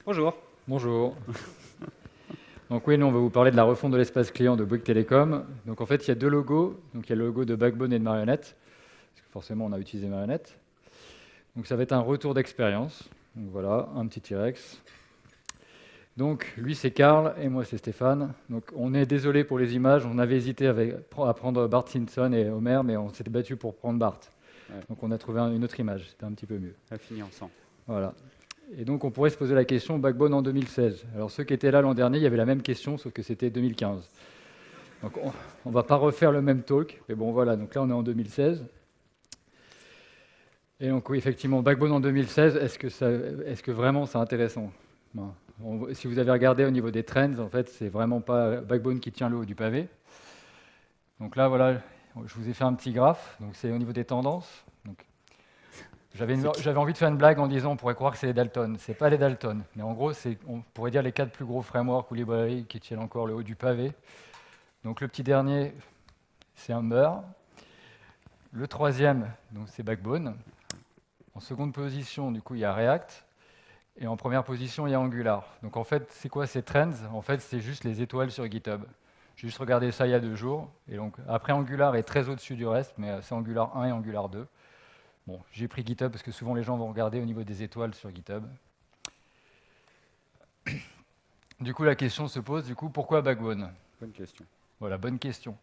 Bonjour. Bonjour. Donc oui, nous on va vous parler de la refonte de l'espace client de Bouygues Telecom. Donc en fait, il y a deux logos. Donc il y a le logo de Backbone et de Marionnette, parce que forcément on a utilisé Marionnette. Donc ça va être un retour d'expérience. Donc voilà, un petit T-Rex. Donc lui c'est Karl et moi c'est Stéphane. Donc on est désolé pour les images, on avait hésité à prendre Bart Simpson et Homer, mais on s'était battu pour prendre Bart. Ouais, Donc on a trouvé une autre image, c'était un petit peu mieux. on a fini ensemble. Voilà. Et donc on pourrait se poser la question Backbone en 2016. Alors ceux qui étaient là l'an dernier, il y avait la même question, sauf que c'était 2015. Donc on ne va pas refaire le même talk, mais bon voilà, donc là on est en 2016. Et donc oui, effectivement, Backbone en 2016, est-ce que vraiment c'est intéressant? Ben, si vous avez regardé au niveau des trends, en fait, c'est vraiment pas Backbone qui tient le haut du pavé. Donc là, voilà, je vous ai fait un petit graphe, donc c'est au niveau des tendances. Donc, j'avais envie de faire une blague en disant on pourrait croire que c'est les Dalton. C'est pas les Dalton, mais en gros, on pourrait dire les 4 plus gros frameworks ou librairies qui tiennent encore le haut du pavé. Donc le petit dernier, c'est Ember. Le troisième, donc c'est Backbone. En seconde position, du coup, il y a React. Et en première position, il y a Angular. Donc en fait, c'est quoi ces trends? En fait, c'est juste les étoiles sur GitHub. J'ai juste regardé ça il y a 2 jours. Et donc après, Angular est très au-dessus du reste, mais c'est Angular 1 et Angular 2. Bon, j'ai pris GitHub parce que souvent les gens vont regarder au niveau des étoiles sur GitHub. Du coup, la question se pose, pourquoi Backbone? Bonne question. Voilà, bonne question.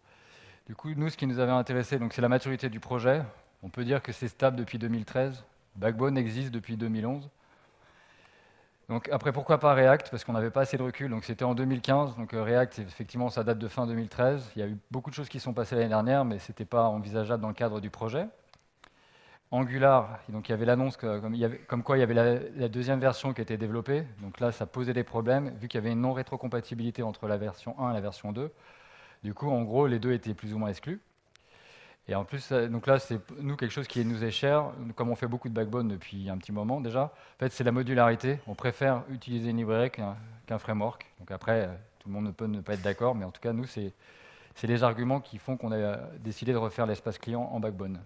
Du coup, nous, ce qui nous avait intéressé, c'est la maturité du projet. On peut dire que c'est stable depuis 2013. Backbone existe depuis 2011. Donc après, pourquoi pas React? Parce qu'on n'avait pas assez de recul. Donc c'était en 2015. Donc React, effectivement, ça date de fin 2013. Il y a eu beaucoup de choses qui sont passées l'année dernière, mais ce n'était pas envisageable dans le cadre du projet. Angular, donc il y avait l'annonce comme quoi il y avait la deuxième version qui était développée. Donc là, ça posait des problèmes, vu qu'il y avait une non-rétrocompatibilité entre la version 1 et la version 2. Du coup, en gros, les deux étaient plus ou moins exclus. Et en plus, donc là, c'est nous quelque chose qui nous est cher, comme on fait beaucoup de Backbone depuis un petit moment déjà. En fait, c'est la modularité. On préfère utiliser une librairie qu'un framework. Donc après, tout le monde ne peut ne pas être d'accord, mais en tout cas, nous, c'est les arguments qui font qu'on a décidé de refaire l'espace client en Backbone.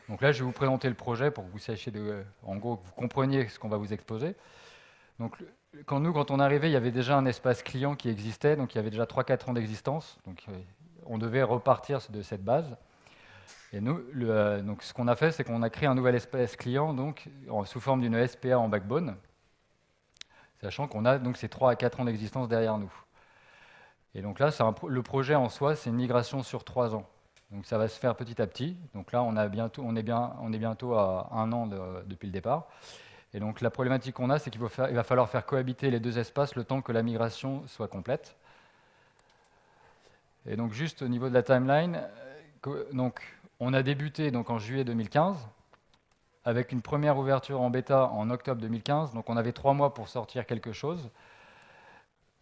Donc là, je vais vous présenter le projet pour que vous sachiez, en gros, que vous compreniez ce qu'on va vous exposer. Donc, quand on est arrivé, il y avait déjà un espace client qui existait, donc il y avait déjà 3-4 ans d'existence. Donc, on devait repartir de cette base. Et nous, donc, ce qu'on a fait, c'est qu'on a créé un nouvel espace client donc, sous forme d'une SPA en Backbone, sachant qu'on a donc ces 3 à 4 ans d'existence derrière nous. Et donc là, le projet en soi, c'est une migration sur 3 ans. Donc ça va se faire petit à petit. Donc là, on est bientôt à 1 an depuis le départ. Et donc la problématique qu'on a, c'est qu'il va falloir faire cohabiter les deux espaces le temps que la migration soit complète. Et donc juste au niveau de la timeline, donc, on a débuté donc, en juillet 2015 avec une première ouverture en bêta en octobre 2015. Donc on avait 3 mois pour sortir quelque chose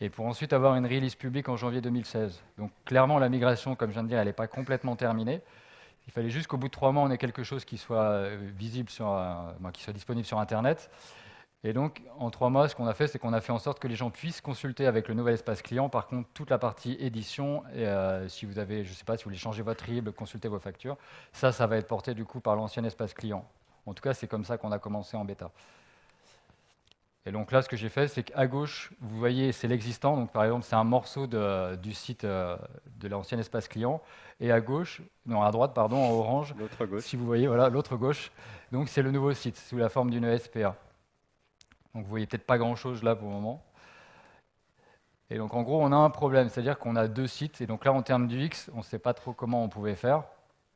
et pour ensuite avoir une release publique en janvier 2016. Donc clairement, la migration, comme je viens de dire, elle n'est pas complètement terminée. Il fallait juste qu'au bout de 3 mois, on ait quelque chose qui soit visible, qui soit disponible sur Internet. Et donc, en 3 mois, ce qu'on a fait, c'est qu'on a fait en sorte que les gens puissent consulter avec le nouvel espace client. Par contre, toute la partie édition, et, si vous avez, je ne sais pas, si vous voulez changer votre RIB, consulter vos factures, ça va être porté du coup par l'ancien espace client. En tout cas, c'est comme ça qu'on a commencé en bêta. Et donc là, ce que j'ai fait, c'est qu'à gauche, vous voyez, c'est l'existant. Donc par exemple, c'est un morceau du site de l'ancien espace client. Et à gauche, non, à droite, pardon, en orange, L'autre gauche. si vous voyez, voilà, l'autre gauche, donc c'est le nouveau site sous la forme d'une SPA. Donc vous voyez peut-être pas grand-chose là pour le moment. Et donc en gros, on a un problème, c'est-à-dire qu'on a 2 sites. Et donc là, en termes d'UX, on ne sait pas trop comment on pouvait faire.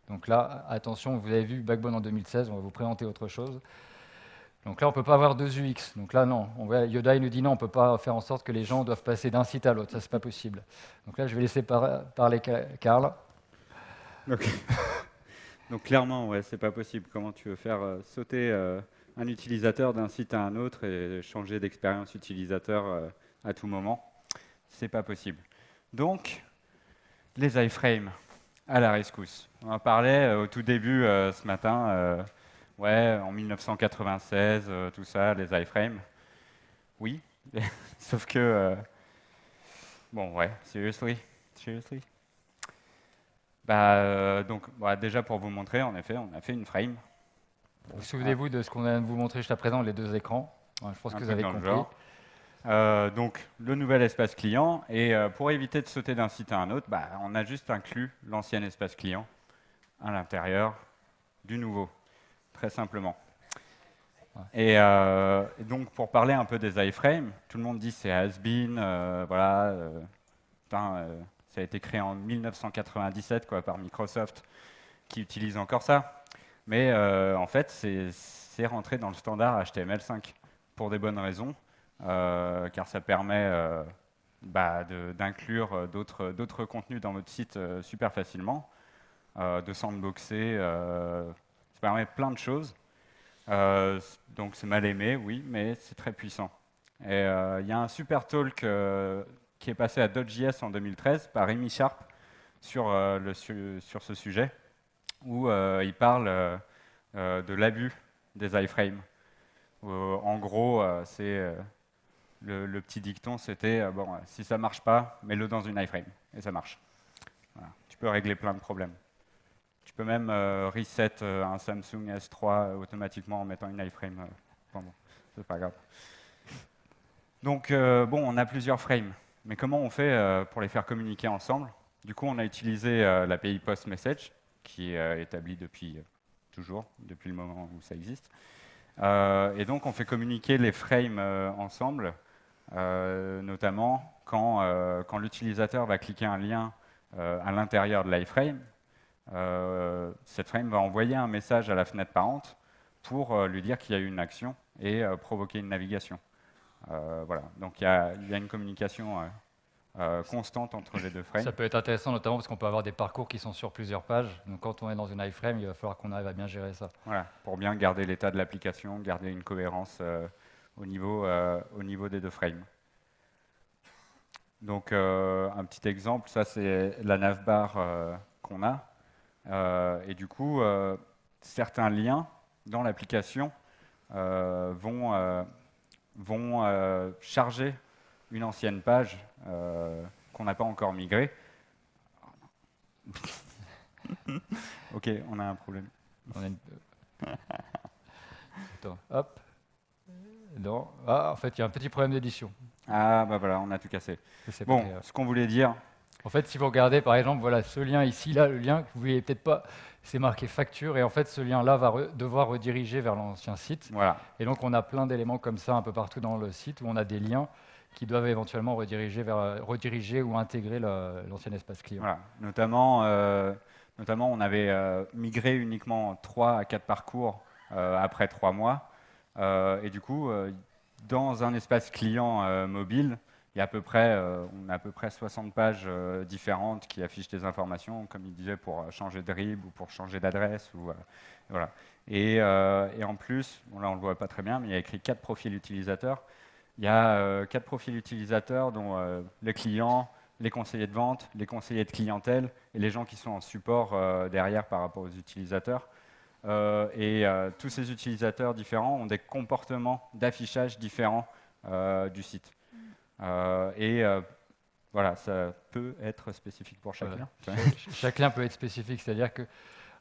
Donc là, attention, vous avez vu Backbone en 2016, on va vous présenter autre chose. Donc là, on ne peut pas avoir 2 UX. Donc là, non. Yoda, il nous dit non, on ne peut pas faire en sorte que les gens doivent passer d'un site à l'autre. Ça, c'est pas possible. Donc là, je vais laisser parler Karl. Donc clairement, ouais, c'est pas possible. Comment tu veux faire sauter un utilisateur d'un site à un autre et changer d'expérience utilisateur à tout moment? C'est pas possible. Donc, les iframes à la rescousse. On en parlait au tout début ce matin. Ouais, en 1996, tout ça, les iframes. Oui, sauf que... bon, ouais, seriously. Donc, déjà pour vous montrer, en effet, on a fait une frame. Vous souvenez-vous de ce qu'on vient de vous montrer juste à présent, les 2 écrans? Ouais, je pense un que vous truc avez dans le compris. genre. Donc, le nouvel espace client. Et pour éviter de sauter d'un site à un autre, on a juste inclus l'ancien espace client à l'intérieur du nouveau, très simplement. Ouais. Et donc, pour parler un peu des iframes, tout le monde dit c'est has-been, voilà, putain, ça a été créé en 1997 quoi, par Microsoft, qui utilise encore ça. Mais en fait, c'est rentré dans le standard HTML5 pour des bonnes raisons, car ça permet d'inclure d'autres contenus dans votre site super facilement, de sandboxer, ça permet plein de choses. Donc c'est mal aimé, oui, mais c'est très puissant. Et il y a un super talk qui est passé à Dodge.js en 2013 par Amy Sharp sur ce sujet, où il parle de l'abus des iframes. En gros, le petit dicton, c'était bon, si ça marche pas, mets-le dans une iframe et ça marche. Voilà. Tu peux régler plein de problèmes. Tu peux même reset un Samsung S3 automatiquement en mettant une iframe. Bon, c'est pas grave. Donc bon, on a plusieurs frames, mais comment on fait pour les faire communiquer ensemble? Du coup, on a utilisé l'API PostMessage, qui est établie depuis toujours, depuis le moment où ça existe. Et donc, on fait communiquer les frames ensemble, notamment quand l'utilisateur va cliquer un lien à l'intérieur de l'iframe. Cette frame va envoyer un message à la fenêtre parente pour lui dire qu'il y a eu une action et provoquer une navigation. Voilà. Donc, il y a une communication constante entre les deux frames. Ça peut être intéressant notamment parce qu'on peut avoir des parcours qui sont sur plusieurs pages. Donc quand on est dans une iframe, il va falloir qu'on arrive à bien gérer ça. Voilà, pour bien garder l'état de l'application, garder une cohérence au niveau des deux frames. Donc un petit exemple, ça c'est la navbar qu'on a. Et du coup, certains liens dans l'application vont charger une ancienne page qu'on n'a pas encore migrée. Ok, on a un problème. On a une- Attends, hop. Non. Ah, en fait, il y a un petit problème d'édition. Ah bah voilà, on a tout cassé. C'est pas Bon, très grave. ce qu'on voulait dire, En fait, si vous regardez, par exemple, voilà, ce lien ici, là, le lien que vous voyez peut-être pas, c'est marqué facture, et en fait, ce lien-là va devoir rediriger vers l'ancien site. voilà, Et donc, on a plein d'éléments comme ça un peu partout dans le site où on a des liens qui doivent éventuellement rediriger ou intégrer l'ancien espace client. voilà. Notamment, on avait migré uniquement 3 à 4 parcours après 3 mois. Et du coup, dans un espace client mobile, il y a on a à peu près 60 pages différentes qui affichent des informations, comme il disait, pour changer de RIB ou pour changer d'adresse. Voilà. Et en plus, bon, là on ne le voit pas très bien, mais il y a écrit 4 profils utilisateurs. Il y a 4 profils utilisateurs, dont les clients, les conseillers de vente, les conseillers de clientèle et les gens qui sont en support derrière par rapport aux utilisateurs. Tous ces utilisateurs différents ont des comportements d'affichage différents du site. Voilà, ça peut être spécifique pour chacun. Voilà. Chaque lien peut être spécifique, c'est-à-dire que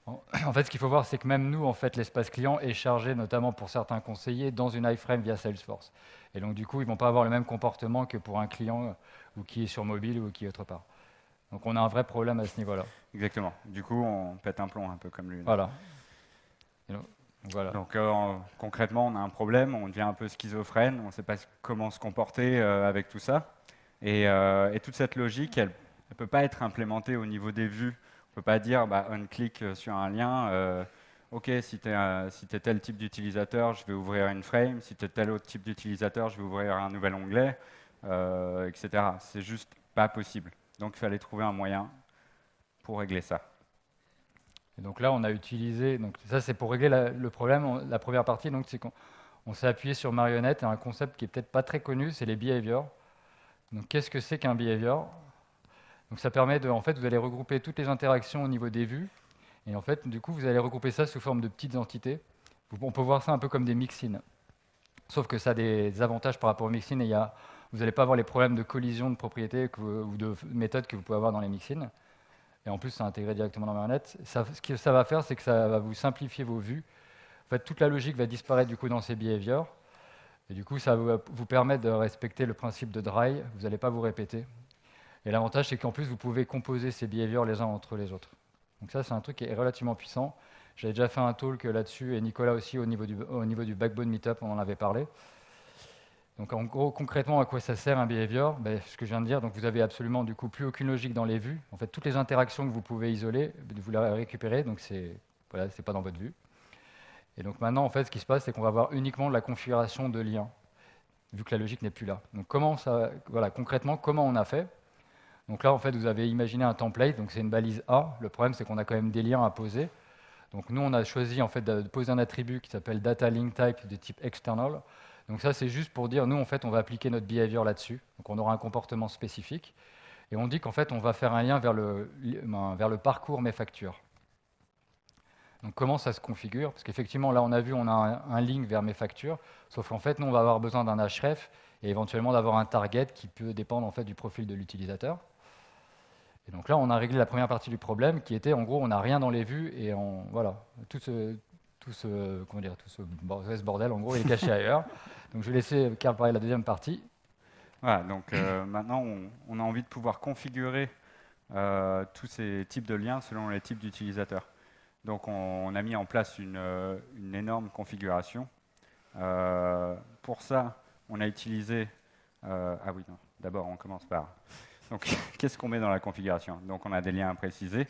en fait, ce qu'il faut voir, c'est que même nous, en fait, l'espace client est chargé, notamment pour certains conseillers, dans une iframe via Salesforce. Et donc, du coup, ils ne vont pas avoir le même comportement que pour un client ou qui est sur mobile ou qui est autre part. Donc, on a un vrai problème à ce niveau-là. Exactement. Du coup, on pète un plomb un peu comme lui. Voilà. Voilà. Donc concrètement, on a un problème, on devient un peu schizophrène, on ne sait pas comment se comporter avec tout ça. Et toute cette logique, elle ne peut pas être implémentée au niveau des vues. On ne peut pas dire, on clique sur un lien, ok, si tu es tel type d'utilisateur, je vais ouvrir une frame, si tu es tel autre type d'utilisateur, je vais ouvrir un nouvel onglet, etc. C'est juste pas possible. Donc il fallait trouver un moyen pour régler ça. Et donc là, on a utilisé, donc ça c'est pour régler le problème, la première partie, donc c'est qu'on s'est appuyé sur Marionette et un concept qui est peut-être pas très connu, c'est les behaviors. Donc qu'est-ce que c'est qu'un behavior? Donc ça permet de, en fait, vous allez regrouper toutes les interactions au niveau des vues, et en fait, du coup, vous allez regrouper ça sous forme de petites entités. On peut voir ça un peu comme des mixins. Sauf que ça a des avantages par rapport aux mixins, et vous n'allez pas avoir les problèmes de collision de propriétés ou de méthodes que vous pouvez avoir dans les mixins. Et en plus, c'est intégré directement dans Marionette. Ce que ça va faire, c'est que ça va vous simplifier vos vues. En fait, toute la logique va disparaître du coup dans ces behaviors. Et du coup, ça va vous permettre de respecter le principe de dry, vous n'allez pas vous répéter. Et l'avantage, c'est qu'en plus, vous pouvez composer ces behaviors les uns entre les autres. Donc ça, c'est un truc qui est relativement puissant. J'avais déjà fait un talk là-dessus, et Nicolas aussi, au niveau du Backbone Meetup, on en avait parlé. Donc en gros, concrètement, à quoi ça sert un behavior? Ce que je viens de dire, donc vous avez absolument du coup plus aucune logique dans les vues. En fait, toutes les interactions que vous pouvez isoler, vous les récupérez, donc voilà, c'est pas dans votre vue. Et donc maintenant, en fait, ce qui se passe, c'est qu'on va avoir uniquement la configuration de liens, vu que la logique n'est plus là. Donc voilà, concrètement, comment on a fait? Donc là, en fait, vous avez imaginé un template, donc c'est une balise A. Le problème, c'est qu'on a quand même des liens à poser. Donc nous, on a choisi en fait de poser un attribut qui s'appelle data link type de type external. Donc ça, c'est juste pour dire, nous, en fait, on va appliquer notre behavior là-dessus. Donc on aura un comportement spécifique. Et on dit qu'en fait, on va faire un lien vers le parcours mes factures. Donc comment ça se configure? Parce qu'effectivement, là, on a vu, on a un link vers mes factures. Sauf qu'en fait, nous, on va avoir besoin d'un href et éventuellement d'avoir un target qui peut dépendre en fait du profil de l'utilisateur. Et donc là, on a réglé la première partie du problème, qui était, en gros, on n'a rien dans les vues, et voilà, tout ce bordel, en gros, il est caché ailleurs. Donc je vais laisser Karl parler de la deuxième partie. Voilà, donc maintenant, on a envie de pouvoir configurer tous ces types de liens selon les types d'utilisateurs. Donc on a mis en place une énorme configuration. Pour ça, on a utilisé... ah oui, non, d'abord, on commence par... Donc, qu'est-ce qu'on met dans la configuration? Donc, on a des liens imprécisés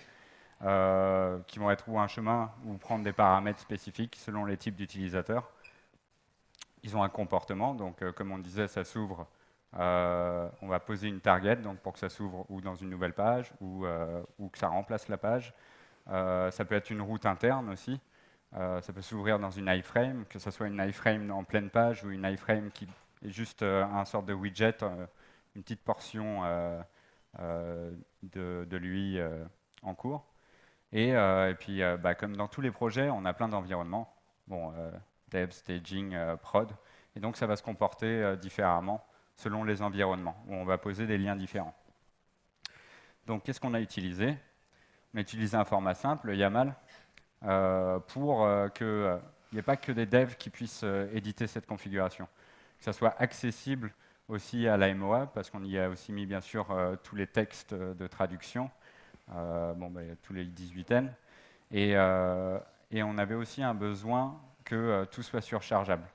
qui vont être ou un chemin ou prendre des paramètres spécifiques selon les types d'utilisateurs. Ils ont un comportement, donc comme on disait, ça s'ouvre. On va poser une target donc pour que ça s'ouvre ou dans une nouvelle page ou que ça remplace la page. Ça peut être une route interne aussi. Ça peut s'ouvrir dans une iframe, que ce soit une iframe en pleine page ou une iframe qui est juste un sorte de widget, une petite portion de l'UI en cours. Et puis, comme dans tous les projets, on a plein d'environnements. Bon, dev, staging, prod. Et donc, ça va se comporter différemment selon les environnements, où on va poser des liens différents. Donc, qu'est-ce qu'on a utilisé? On a utilisé un format simple, le YAML, pour qu'il n'y ait pas que des devs qui puissent éditer cette configuration. Que ça soit accessible aussi à la MOA, parce qu'on y a aussi mis bien sûr tous les textes de traduction, tous les 18N. Et on avait aussi un besoin que tout soit surchargeable.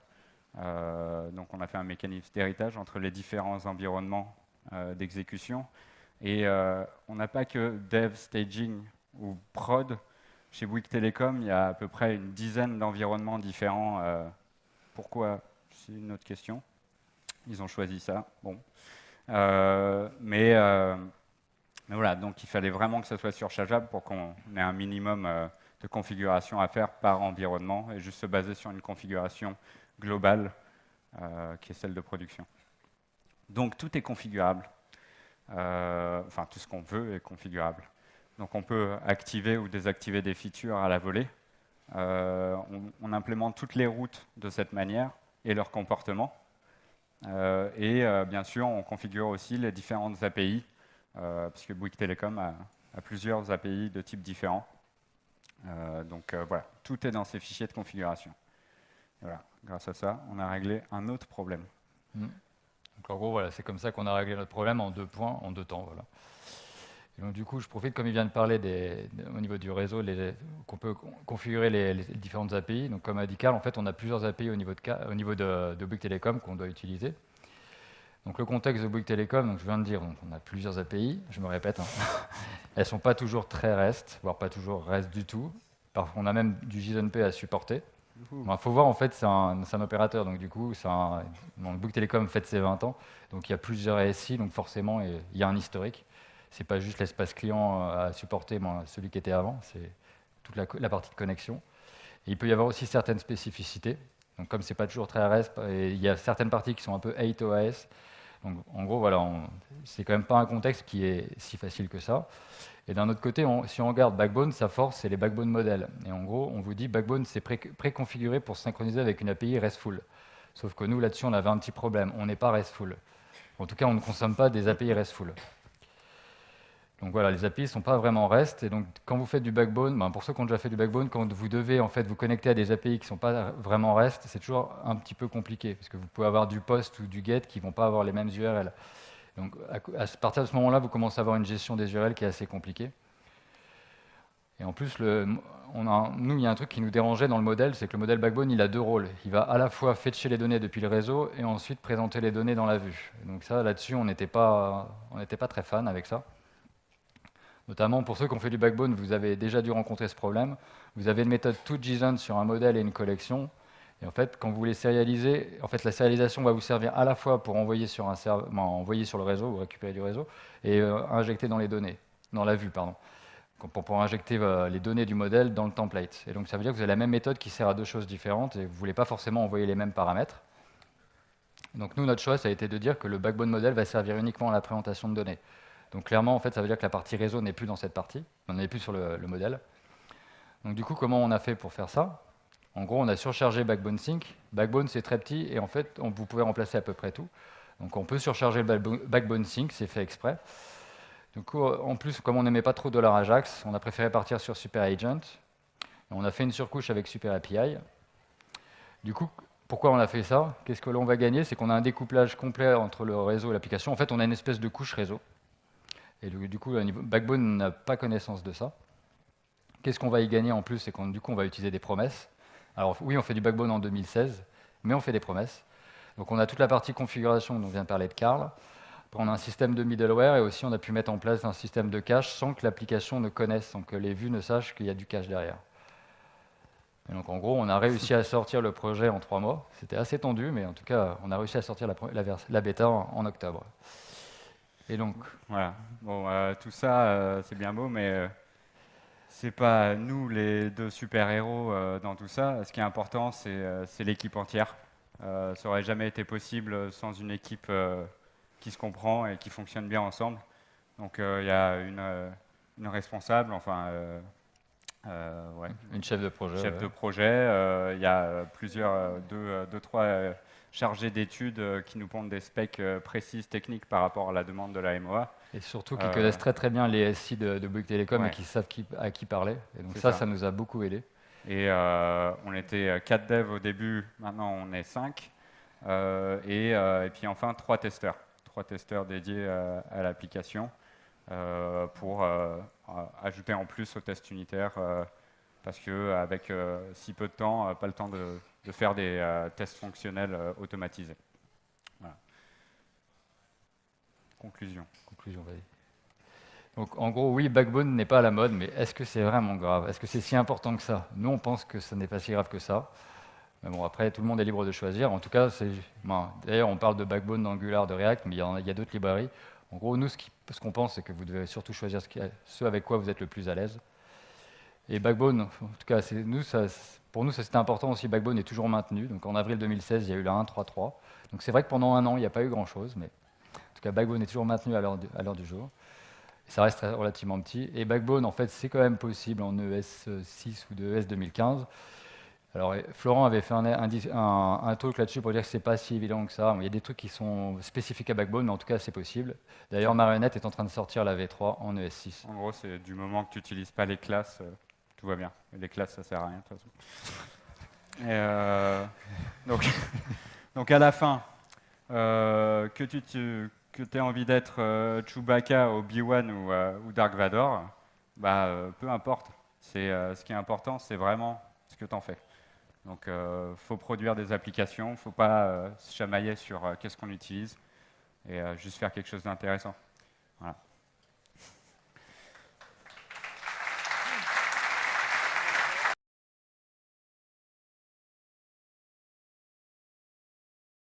Donc on a fait un mécanisme d'héritage entre les différents environnements d'exécution. Et on n'a pas que dev, staging ou prod. Chez Bouygues Telecom, il y a à peu près une dizaine d'environnements différents. Pourquoi? C'est une autre question. Ils ont choisi ça. Bon. Mais voilà, donc il fallait vraiment que ça soit surchargeable pour qu'on ait un minimum de configuration à faire par environnement et juste se baser sur une configuration globale qui est celle de production. Donc tout est configurable. Enfin, tout ce qu'on veut est configurable. Donc on peut activer ou désactiver des features à la volée. On implémente toutes les routes de cette manière et leur comportement. Bien sûr, on configure aussi les différentes API, puisque Bouygues Telecom a plusieurs API de types différents. Voilà, tout est dans ces fichiers de configuration. Voilà, grâce à ça, on a réglé un autre problème. Donc en gros, voilà, c'est comme ça qu'on a réglé notre problème en 2 points, en 2 temps. Voilà. Et donc du coup, je profite, comme il vient de parler au niveau du réseau, qu'on peut configurer les différentes API. Donc comme a dit Karl, en fait, on a plusieurs API au niveau de Bouygues Telecom qu'on doit utiliser. Donc le contexte de Bouygues Telecom, donc je viens de dire, on a plusieurs API, je me répète, elles ne sont pas toujours très REST, voire pas toujours REST du tout. Parfois, on a même du JSON-P à supporter. Il faut voir, en fait, c'est un opérateur, donc du coup, Bouygues Telecom fête ses 20 ans, donc il y a plusieurs ASI, donc forcément, il y a un historique. C'est pas juste l'espace client à supporter, celui qui était avant, c'est toute la partie de connexion. Et il peut y avoir aussi certaines spécificités. Donc comme c'est pas toujours très REST, il y a certaines parties qui sont un peu 8 OAS. Donc en gros, voilà, c'est quand même pas un contexte qui est si facile que ça. Et d'un autre côté, si on regarde Backbone, sa force, c'est les Backbone modèles. Et en gros, on vous dit Backbone, c'est préconfiguré pour synchroniser avec une API RESTful. Sauf que nous, là-dessus, on avait un petit problème. On n'est pas RESTful. En tout cas, on ne consomme pas des API RESTful. Donc voilà, les API ne sont pas vraiment REST. Et donc, quand vous faites du backbone, pour ceux qui ont déjà fait du backbone, quand vous devez en fait vous connecter à des API qui ne sont pas vraiment REST, c'est toujours un petit peu compliqué, parce que vous pouvez avoir du POST ou du GET qui ne vont pas avoir les mêmes URL. Donc, à partir de ce moment-là, vous commencez à avoir une gestion des URL qui est assez compliquée. Et en plus, nous, il y a un truc qui nous dérangeait dans le modèle, c'est que le modèle Backbone, il a deux rôles. Il va à la fois fetcher les données depuis le réseau et ensuite présenter les données dans la vue. Et donc ça, là-dessus, on n'était pas très fan avec ça. Notamment pour ceux qui ont fait du Backbone, vous avez déjà dû rencontrer ce problème. Vous avez une méthode toJSON sur un modèle et une collection. Et en fait, quand vous voulez sérialiser, en fait, la sérialisation va vous servir à la fois pour envoyer sur le réseau, ou récupérer du réseau, et injecter dans les données, dans la vue, pardon, pour pouvoir injecter les données du modèle dans le template. Et donc ça veut dire que vous avez la même méthode qui sert à deux choses différentes, et vous ne voulez pas forcément envoyer les mêmes paramètres. Donc nous, notre choix, ça a été de dire que le backbone model va servir uniquement à la présentation de données. Donc clairement, en fait, ça veut dire que la partie réseau n'est plus dans cette partie, on n'est plus sur le modèle. Donc du coup, comment on a fait pour faire ça? En gros, on a surchargé Backbone Sync. Backbone, c'est très petit, et en fait, vous pouvez remplacer à peu près tout. Donc on peut surcharger le Backbone Sync, c'est fait exprès. Du coup, en plus, comme on n'aimait pas trop $Ajax, on a préféré partir sur SuperAgent. On a fait une surcouche avec SuperAPI. Du coup, pourquoi on a fait ça? Qu'est-ce que l'on va gagner? C'est qu'on a un découplage complet entre le réseau et l'application. En fait, on a une espèce de couche réseau. Et du coup, Backbone n'a pas connaissance de ça. Qu'est-ce qu'on va y gagner en plus? C'est qu'on va utiliser des promesses. Alors oui, on fait du Backbone en 2016, mais on fait des promesses. Donc on a toute la partie configuration dont vient de parler de Karl. Après, on a un système de middleware et aussi on a pu mettre en place un système de cache sans que l'application ne connaisse, sans que les vues ne sachent qu'il y a du cache derrière. Et donc en gros, on a réussi à sortir le projet en 3 mois. C'était assez tendu, mais en tout cas, on a réussi à sortir la bêta en octobre. Et donc, voilà. Bon, tout ça, c'est bien beau, mais c'est pas nous les deux super-héros dans tout ça. Ce qui est important, c'est l'équipe entière. Ça aurait jamais été possible sans une équipe qui se comprend et qui fonctionne bien ensemble. Donc il y a une responsable, enfin ouais, une chef de projet. chef de projet. Il y a deux, trois chargés d'études qui nous pondent des specs précises, techniques par rapport à la demande de la MOA. Et surtout qui connaissent très très bien les SI de Bouygues Télécom ouais. et qui savent à qui parler. Et donc ça nous a beaucoup aidé. Et on était 4 devs au début, maintenant on est 5. Et puis enfin 3 testeurs. 3 testeurs dédiés à l'application pour ajouter en plus au test unitaire parce qu'avec si peu de temps, pas le temps de faire des tests fonctionnels automatisés. Voilà. Conclusion, vas-y. Donc en gros, oui, Backbone n'est pas à la mode, mais est-ce que c'est vraiment grave? Est-ce que c'est si important que ça? Nous, on pense que ce n'est pas si grave que ça. Mais bon, après, tout le monde est libre de choisir. En tout cas, d'ailleurs, on parle de Backbone, d'Angular, de React, mais il y a d'autres librairies. En gros, nous, ce qu'on pense, c'est que vous devez surtout choisir ce avec quoi vous êtes le plus à l'aise. Et Backbone, en tout cas, pour nous, ça c'était important aussi. Backbone est toujours maintenu. Donc en avril 2016, il y a eu la 1.3.3. Donc c'est vrai que pendant un an, il n'y a pas eu grand-chose, mais en tout cas, Backbone est toujours maintenu à l'heure du jour. Et ça reste relativement petit. Et Backbone, en fait, c'est quand même possible en ES6 ou de ES 2015. Alors, Florent avait fait un talk là-dessus pour dire que c'est pas si évident que ça. Il y a des trucs qui sont spécifiques à Backbone, mais en tout cas, c'est possible. D'ailleurs, Marionette est en train de sortir la V3 en ES6. En gros, c'est du moment que tu n'utilises pas les classes, tout va bien. Les classes, ça sert à rien de toute façon. Donc à la fin, que tu aies envie d'être Chewbacca, Obi-Wan ou Dark Vador, peu importe. Ce qui est important, c'est vraiment ce que tu en fais. Donc, faut produire des applications, faut pas se chamailler sur qu'est-ce qu'on utilise et juste faire quelque chose d'intéressant. Voilà.